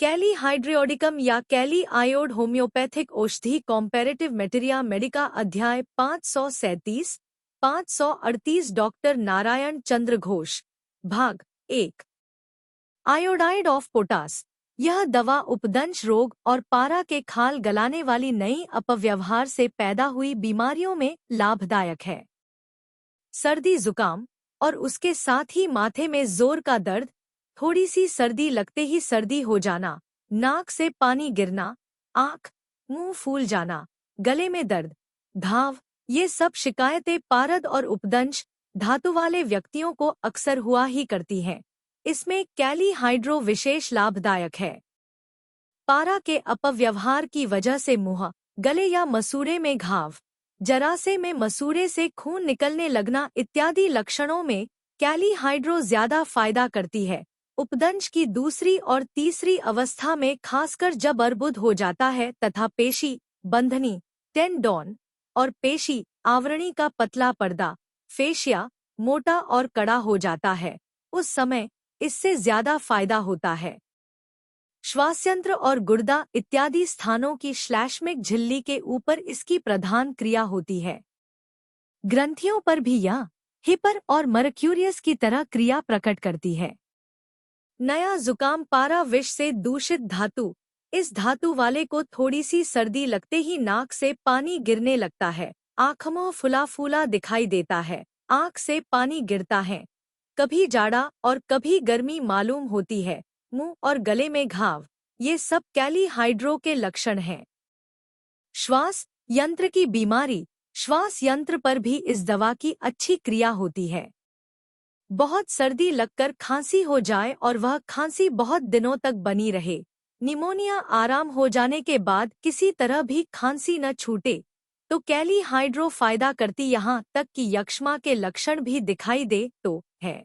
कैली हाइड्रियोडिकम या कैली आयोड होम्योपैथिक औषधि कॉम्पैरेटिव मेटेरिया मेडिका अध्याय 537 538 डॉक्टर नारायण चंद्र घोष भाग 1 आयोडाइड ऑफ पोटास। यह दवा उपदंश रोग और पारा के खाल गलाने वाली नई अपव्यवहार से पैदा हुई बीमारियों में लाभदायक है। सर्दी जुकाम और उसके साथ ही माथे में जोर का दर्द, थोड़ी सी सर्दी लगते ही सर्दी हो जाना, नाक से पानी गिरना, आँख मुंह फूल जाना, गले में दर्द, घाव, ये सब शिकायतें पारद और उपदंश धातु वाले व्यक्तियों को अक्सर हुआ ही करती हैं। इसमें कैली हाइड्रो विशेष लाभदायक है। पारा के अपव्यवहार की वजह से मुंह, गले या मसूड़े में घाव, जरासे में मसूड़े से खून निकलने लगना इत्यादि लक्षणों में कैली हाइड्रो ज्यादा फायदा करती है। उपदंश की दूसरी और तीसरी अवस्था में खासकर जब अर्बुद हो जाता है तथा पेशी, बंधनी, टेंडोन और पेशी आवरणी का पतला पर्दा, फेशिया, मोटा और कड़ा हो जाता है, उस समय इससे ज्यादा फायदा होता है। श्वासयंत्र और गुर्दा इत्यादि स्थानों की श्लैष्मिक झिल्ली के ऊपर इसकी प्रधान क्रिया होती है। ग्रंथियों पर भी यह हिपर और मर्क्यूरियस की तरह क्रिया प्रकट करती है। नया जुकाम पारा विष से दूषित धातु। इस धातु वाले को थोड़ी सी सर्दी लगते ही नाक से पानी गिरने लगता है, आँखों फुला फूला दिखाई देता है, आँख से पानी गिरता है, कभी जाड़ा और कभी गर्मी मालूम होती है, मुंह और गले में घाव, ये सब कैली हाइड्रो के लक्षण हैं। श्वास यंत्र की बीमारी। श्वास यंत्र पर भी इस दवा की अच्छी क्रिया होती है। बहुत सर्दी लगकर खांसी हो जाए और वह खांसी बहुत दिनों तक बनी रहे, निमोनिया आराम हो जाने के बाद किसी तरह भी खांसी न छूटे, तो कैली हाइड्रो फायदा करती, यहाँ तक कि यक्ष्मा के लक्षण भी दिखाई दे तो है।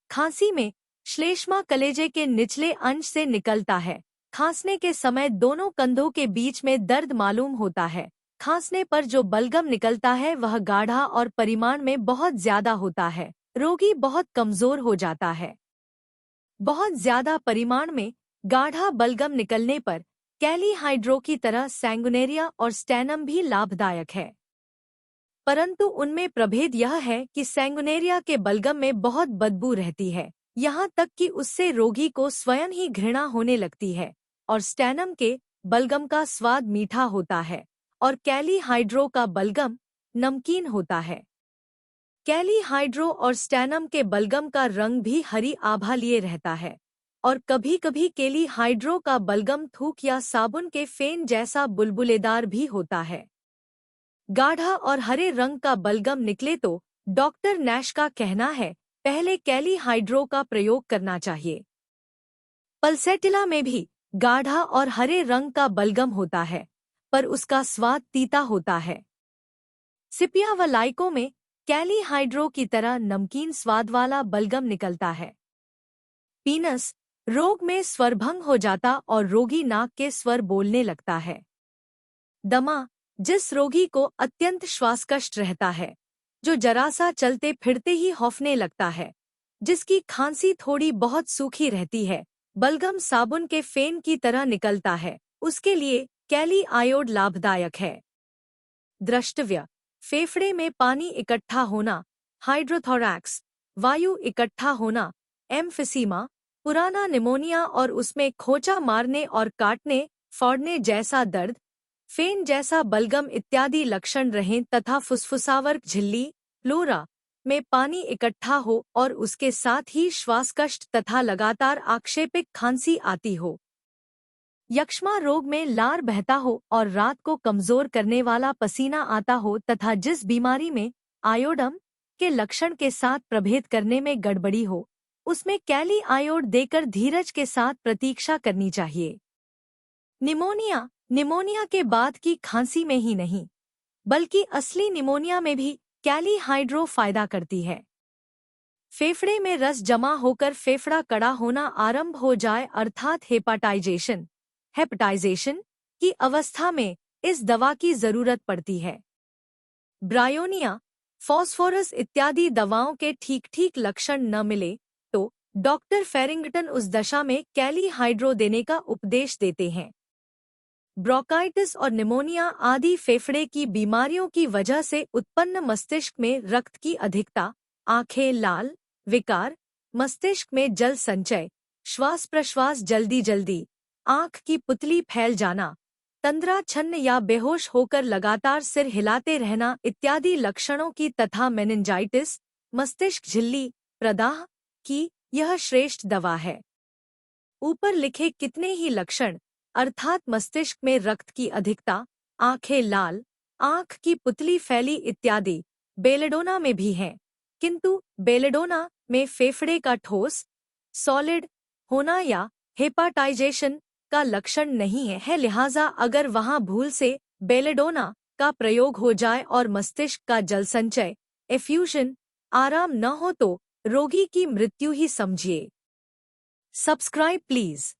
खांसी में श्लेष्मा कलेजे के निचले अंश से निकलता है। खांसने के समय दोनों कंधों के बीच में दर्द मालूम होता है। खांसने पर जो बलगम निकलता है वह गाढ़ा और परिमाण में बहुत ज्यादा होता है। रोगी बहुत कमजोर हो जाता है। बहुत ज्यादा परिमाण में गाढ़ा बलगम निकलने पर कैली हाइड्रो की तरह सैंगुनेरिया और स्टेनम भी लाभदायक है, परंतु उनमें प्रभेद यह है कि सैंगुनेरिया के बलगम में बहुत बदबू रहती है, यहाँ तक कि उससे रोगी को स्वयं ही घृणा होने लगती है, और स्टेनम के बलगम का स्वाद मीठा होता है और कैली हाइड्रो का बलगम नमकीन होता है। कैली हाइड्रो और स्टेनम के बलगम का रंग भी हरी आभा लिए रहता है और कभी कभी कैली हाइड्रो का बलगम थूक या साबुन के फेन जैसा बुलबुलेदार भी होता है। गाढ़ा और हरे रंग का बलगम निकले तो डॉक्टर नैश का कहना है पहले कैली हाइड्रो का प्रयोग करना चाहिए। पल्सेटिला में भी गाढ़ा और हरे रंग का बलगम होता है, पर उसका स्वाद तीता होता है। सिपिया व लाइको में कैली हाइड्रो की तरह नमकीन स्वाद वाला बलगम निकलता है। पीनस रोग में स्वरभंग हो जाता और रोगी नाक के स्वर बोलने लगता है। दमा जिस रोगी को अत्यंत श्वासकष्ट रहता है, जो जरा सा चलते फिरते ही हौफने लगता है, जिसकी खांसी थोड़ी बहुत सूखी रहती है, बलगम साबुन के फेन की तरह निकलता है, उसके लिए कैली आयोड लाभदायक है। द्रष्टव्य फेफड़े में पानी इकट्ठा होना, हाइड्रोथोरैक्स वायु इकट्ठा होना, एम्फिसीमा पुराना निमोनिया और उसमें खोचा मारने और काटने फोड़ने जैसा दर्द, फेन जैसा बलगम इत्यादि लक्षण रहें तथा फुसफुसावर्क झिल्ली प्लोरा में पानी इकट्ठा हो और उसके साथ ही श्वासकष्ट तथा लगातार आक्षेपिक खांसी आती हो। यक्ष्मा रोग में लार बहता हो और रात को कमजोर करने वाला पसीना आता हो तथा जिस बीमारी में आयोडम के लक्षण के साथ प्रभेद करने में गड़बड़ी हो, उसमें कैली आयोड देकर धीरज के साथ प्रतीक्षा करनी चाहिए। निमोनिया के बाद की खांसी में ही नहीं, बल्कि असली निमोनिया में भी कैली हाइड्रो फायदा करती है। फेफड़े में रस जमा होकर फेफड़ा कड़ा होना आरंभ हो जाए अर्थात हेपेटाइजेशन की अवस्था में इस दवा की जरूरत पड़ती है। ब्रायोनिया, फॉस्फोरस इत्यादि दवाओं के ठीक ठीक लक्षण न मिले तो डॉक्टर फेरिंगटन उस दशा में कैली हाइड्रो देने का उपदेश देते हैं। ब्रोंकाइटिस और निमोनिया आदि फेफड़े की बीमारियों की वजह से उत्पन्न मस्तिष्क में रक्त की अधिकता, आंखें लाल, विकार, मस्तिष्क में जल संचय, श्वास प्रश्वास जल्दी जल्दी, आंख की पुतली फैल जाना, तंद्रा छन्न या बेहोश होकर लगातार सिर हिलाते रहना इत्यादि लक्षणों की तथा मेनिंजाइटिस, मस्तिष्क झिल्ली, प्रदाह की यह श्रेष्ठ दवा है। ऊपर लिखे कितने ही लक्षण अर्थात मस्तिष्क में रक्त की अधिकता, आंखें लाल, आंख की पुतली फैली इत्यादि बेलेडोना में भी हैं, किंतु बेलेडोना में फेफड़े का ठोस सॉलिड होना या हेपाटाइजेशन का लक्षण नहीं है, लिहाजा अगर वहां भूल से बेलेडोना का प्रयोग हो जाए और मस्तिष्क का जल संचय एफ्यूजन आराम न हो तो रोगी की मृत्यु ही समझिए। Subscribe please.